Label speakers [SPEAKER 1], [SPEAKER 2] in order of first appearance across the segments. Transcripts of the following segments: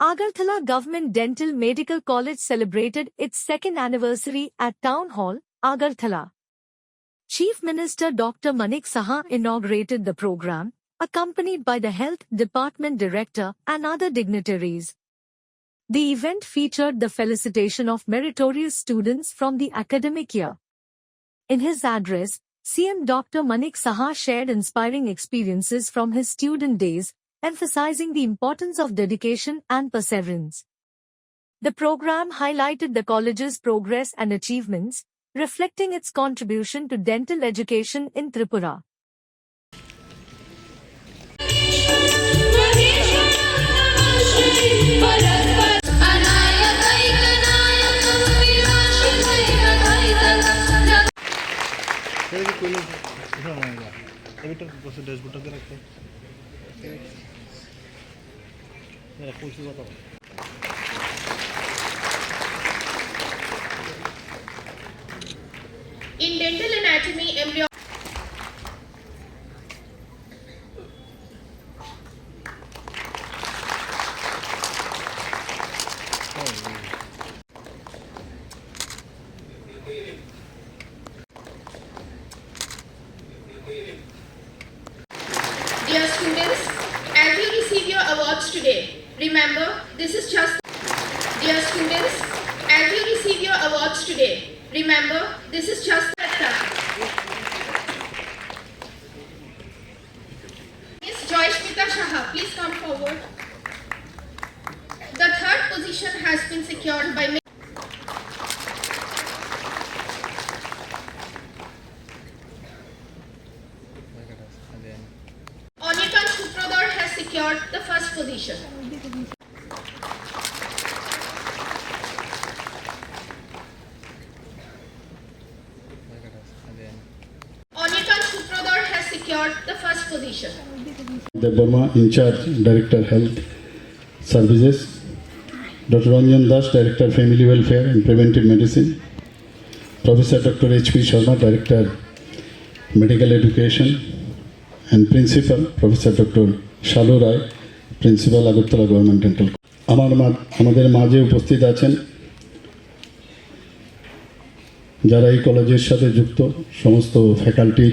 [SPEAKER 1] Agartala Government Dental Medical College celebrated its second anniversary at Town Hall, Agartala. Chief Minister Dr. Manik Saha inaugurated the program, accompanied by the Health Department Director and other dignitaries. The event featured the felicitation of meritorious students from the academic year. In his address, CM Dr. Manik Saha shared inspiring experiences from his student days, emphasizing the importance of dedication and perseverance. The program highlighted the college's progress and achievements, reflecting its contribution to dental education in Tripura.
[SPEAKER 2] In dental anatomy, embryo Dear students, as you receive your awards today, remember this is just Dear students, as you receive your awards today, remember this is just the time. Miss Joyshmita Shaha, please come forward. The third position has been secured by Miss Onikan Shupradar has secured the first position. Onikan Shupradar has secured the first position.
[SPEAKER 3] The Burma in charge, Director Health Services, Dr. Ranjan Das, Director Family Welfare and Preventive Medicine, Professor Dr. H.P. Sharma, Director Medical Education, and Principal Professor Dr. Shalu Rai, Principal Agartala Government Dental College. আমাদের মাঝে উপস্থিত আছেন যারা এই কলেজের সাথে যুক্ত সমস্ত ফ্যাকাল্টি,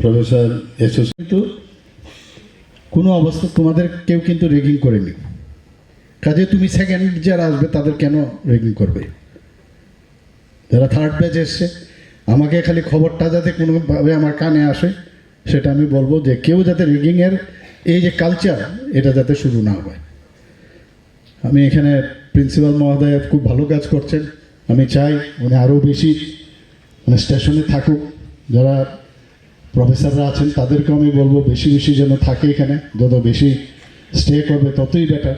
[SPEAKER 3] প্রফেসর, অ্যাসোসিয়েট। কোনো অবস্থা তোমাদের কেউ কিন্তু রেগিং করেনি, কাজে তুমি সেকেন্ড যারা আসবে তাদের কেন রেগিং করবে? যারা থার্ড ব্যাচ এসছে, আমাকে খালি খবরটা যাতে কোনোভাবে আমার কানে আসে সেটা আমি বলবো যে কেউ যাতে রেগিংয়ের এই যে কালচার এটা যাতে শুরু না হয়। আমি এখানে প্রিন্সিপাল মহোদয় খুব ভালো কাজ করছেন, আমি চাই উনি আরও বেশি স্টেশনে থাকুক। যারা প্রফেসররা আছেন তাদেরকেও আমি বলবো বেশি বেশি যেন থাকে এখানে, যত বেশি স্টে করবে ততই বেটার।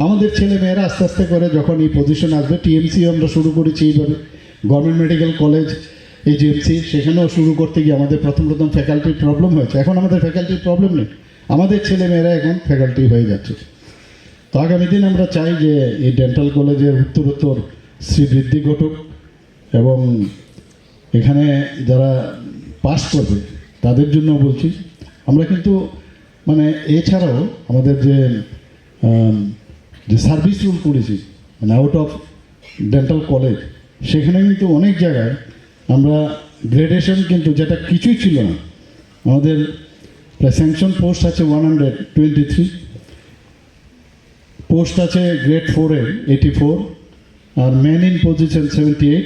[SPEAKER 3] আমাদের ছেলে মেয়েরা আস্তে আস্তে করে যখন এই পজিশন আসবে, টিএমসি আমরা শুরু করেছি এইভাবে, গভর্নমেন্ট মেডিকেল কলেজ এজিএমসি, সেখানেও শুরু করতে গিয়ে আমাদের প্রথম ফ্যাকাল্টির প্রবলেম হয়েছে। এখন আমাদের ফ্যাকাল্টির প্রবলেম নেই, আমাদের ছেলে মেয়েরা এখন ফ্যাকাল্টি হয়ে যাচ্ছে। তো আগামী দিন আমরা চাই যে এই ডেন্টাল কলেজের উত্তরোত্তর শ্রীবৃদ্ধি ঘটুক এবং এখানে যারা পাস করবে তাদের জন্য বলছি। আমরা কিন্তু মানে এছাড়াও আমাদের যে সার্ভিস রুল করেছি মানে আউট অফ ডেন্টাল কলেজ, সেখানে কিন্তু অনেক জায়গায় আমরা গ্রেডেশন কিন্তু যেটা কিছুই ছিল না, আমাদের প্রায় স্যাংশন পোস্ট আছে 123, পোস্ট আছে গ্রেড 4-এ 84, আর man in position 78,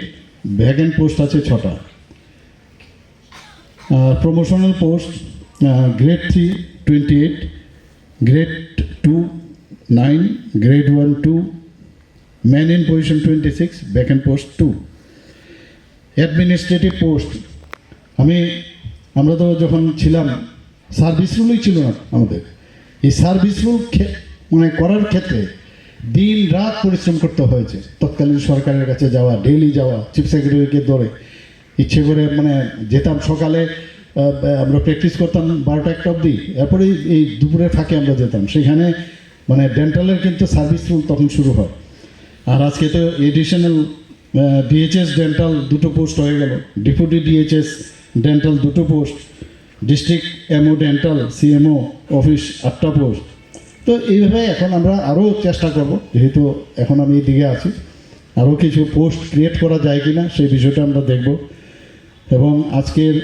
[SPEAKER 3] vacant post আছে 6টা। Promotional post grade 3 28, grade 2 9, grade 1 2, man in position 26, vacant post 2। Administrative post আমরা তো যখন ছিলাম সার্ভিস রুলই ছিল না আমাদের। এই সার্ভিস রুল মানে করার ক্ষেত্রে দিন রাত পরিশ্রম করতে হয়েছে, তৎকালীন সরকারের কাছে যাওয়া, ডেইলি যাওয়া, চিফ সেক্রেটারিকে ধরে ইচ্ছে করে মানে যেতাম সকালে, আমরা প্র্যাকটিস করতাম 12টা-1টা অবধি, এরপরে এই দুপুরের ফাঁকে আমরা যেতাম সেখানে। মানে ডেন্টালের কিন্তু সার্ভিস রুল তখন শুরু হয়। আর আজকে তো এডিশনাল ডিএইচএস ডেন্টাল 2টো পোস্ট হয়ে গেল, ডেপুটি ডিএইচএস ডেন্টাল 2টো post, district MO dental CMO office 8টা পোস্ট, তো এইভাবে এখন আমরা আরও চেষ্টা করব, যেহেতু এখন আমি এইদিকে আছি, আরও কিছু পোস্ট ক্রিয়েট করা যায় কি না সেই বিষয়টা আমরা দেখব। এবং আজকের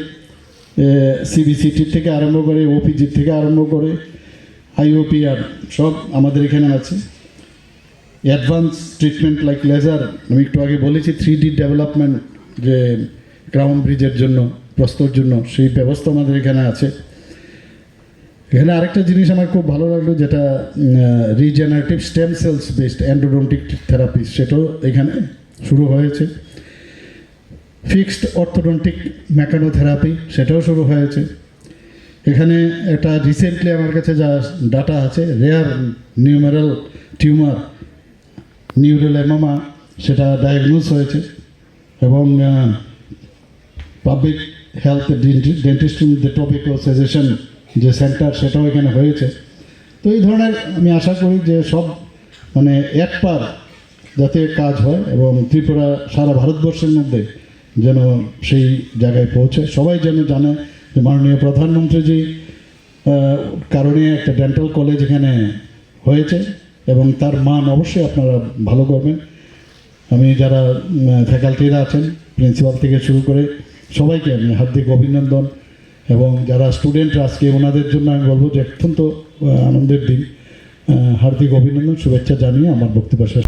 [SPEAKER 3] সিবিসিটির থেকে আরম্ভ করে ওপিজির থেকে আরম্ভ করে আইওপিআর সব আমাদের এখানে আছে। অ্যাডভান্স ট্রিটমেন্ট লাইক লেজার, আমি একটু আগে বলেছি 3D ডেভেলপমেন্ট, যে ক্রাউন ব্রিজের জন্য প্রস্তর জন্য সেই ব্যবস্থা আমাদের এখানে আছে। এখানে আরেকটা জিনিস আমার খুব ভালো লাগলো, যেটা regenerative stem cells based endodontic therapy, সেটাও এখানে শুরু হয়েছে। ফিক্সড অর্থোডন্টিক মেকানোথেরাপি, সেটাও শুরু হয়েছে। এখানে একটা রিসেন্টলি আমার কাছে যা ডাটা আছে, রেয়ার নিউমেরাল টিউমার নিউরোলেমামা, সেটা ডায়াগনোজ হয়েছে। এবং পাবলিক হেলথ ডেন্টিস্ট্রি টপিকো সাজেশন যে সেন্টার, সেটাও এখানে হয়েছে। তো এই ধরনের আমি আশা করি যে সব মানে এক পার যাতে কাজ হয় এবং ত্রিপুরা সারা ভারতবর্ষের মধ্যে যেন সেই জায়গায় পৌঁছে। সবাই যেন জানে যে মাননীয় প্রধানমন্ত্রীজি কারণে একটা ডেন্টাল কলেজ এখানে হয়েছে এবং তার মান অবশ্যই আপনারা ভালো করবেন। আমি যারা ফ্যাকাল্টিরা আছেন, প্রিন্সিপাল থেকে শুরু করে সবাইকে আমি হার্দিক অভিনন্দন, এবং যারা স্টুডেন্টরা আজকে ওনাদের জন্য আমি বলবো যে অত্যন্ত আনন্দের দিন, হার্দিক অভিনন্দন শুভেচ্ছা জানিয়ে আমার বক্তব্য শেষ।